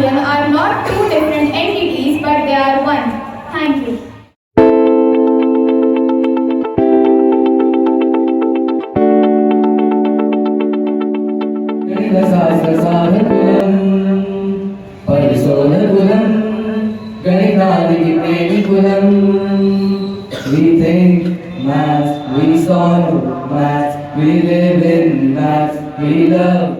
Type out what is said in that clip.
mathematician are not two different entities, but they are one. Thank you. We think math, we solve math, we live in math, we love